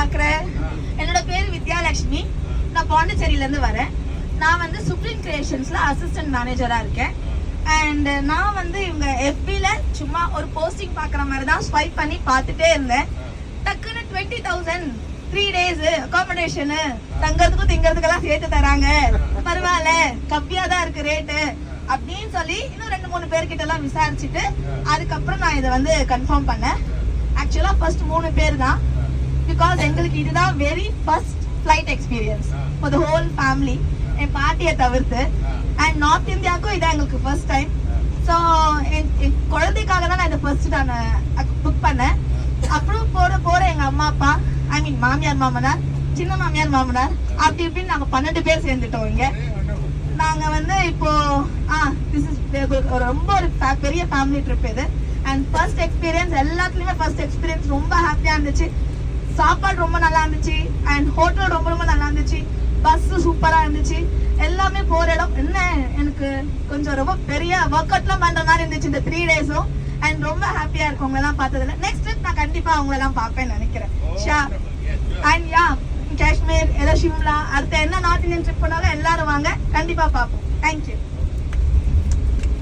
பாக்குறேன். என்னோட பேரு வித்யாலட்சுமி. நான் பாண்டிச்சேரியில இருந்து வரேன். நான் வந்து சுப்ரீம் கிரியேஷன்ஸ்ல அசிஸ்டன்ட் மேனேஜரா இருக்கேன். அண்ட் நான் வந்து இவங்க FBல சும்மா ஒரு போஸ்டிங் பாக்குற மாதிரி தான் ஸ்வைப் பண்ணி பார்த்துட்டே இருந்தேன். டக்குன்னு 20,000 3 days அகாமடேஷனு, தங்கறதுக்கும் திங்கறதுக்கெல்லாம் சேர்த்து தராங்க, பரவாயில்ல கம்மியா தான் இருக்கு ரேட்டு அப்படின்னு சொல்லி இன்னும் 2-3 பேர்கிட்ட எல்லாம் விசாரிச்சுட்டு அதுக்கப்புறம் நான் இதை வந்து கன்ஃபார்ம் பண்ணேன். ஆக்சுவலா ஃபர்ஸ்ட் 3 பேர் தான். பிகாஸ் எங்களுக்கு இதுதான் very first flight experience for the whole family, என் பாட்டியை தவிர்த்து. அண்ட் நார்த் இந்தியாவுக்கும் இதான் எங்களுக்கு ஃபர்ஸ்ட் டைம். ஸோ என் குழந்தைக்காக தான் நான் இதை ஃபர்ஸ்ட் நான் புக் பண்ணேன். அப்புறம் போற எங்க அம்மா அப்பா, ஐ மீன் மாமியார் மாமனார், சின்ன மாமியார் மாமனார், அப்படி இப்படின்னு நாங்க 12 பேர் சேர்ந்துட்டோம் இங்க. நாங்க வந்து இப்போ ரொம்ப ஒரு பெரிய ஃபேமிலி ட்ரிப் இது. அண்ட் ஃபர்ஸ்ட் எக்ஸ்பீரியன்ஸ் எல்லாத்துலயுமே ஃபர்ஸ்ட் எக்ஸ்பீரியன்ஸ் ரொம்ப ஹாப்பியா இருந்துச்சு. சாப்பாடு ரொம்ப நல்லா இருந்துச்சு. அண்ட் ஹோட்டல் ரொம்ப ரொம்ப நல்லா இருந்துச்சு. பஸ் சூப்பரா இருந்துச்சு. எல்லாமே போற இடம் என்ன எனக்கு கொஞ்சம் ரொம்ப பெரிய ஒர்க் அவுட்லாம் பண்ற மாதிரி இருந்துச்சு இந்த 3 days. அண்ட் ரொம்ப ஹாப்பியா இருக்கு உங்களை எல்லாம் பார்த்ததுல. நெக்ஸ்ட் ட்ரிப் நான் கண்டிப்பா உங்களை எல்லாம் பார்ப்பேன்னு நினைக்கிறேன். ஷூர். அண்ட் யா, காஷ்மீர், ஏதோ ஷிம்லா, அடுத்த என்ன நார்த் இந்தியன் ட்ரிப் பண்ணாலும் எல்லாரும் வாங்க, கண்டிப்பா பார்ப்போம். தேங்க்யூ.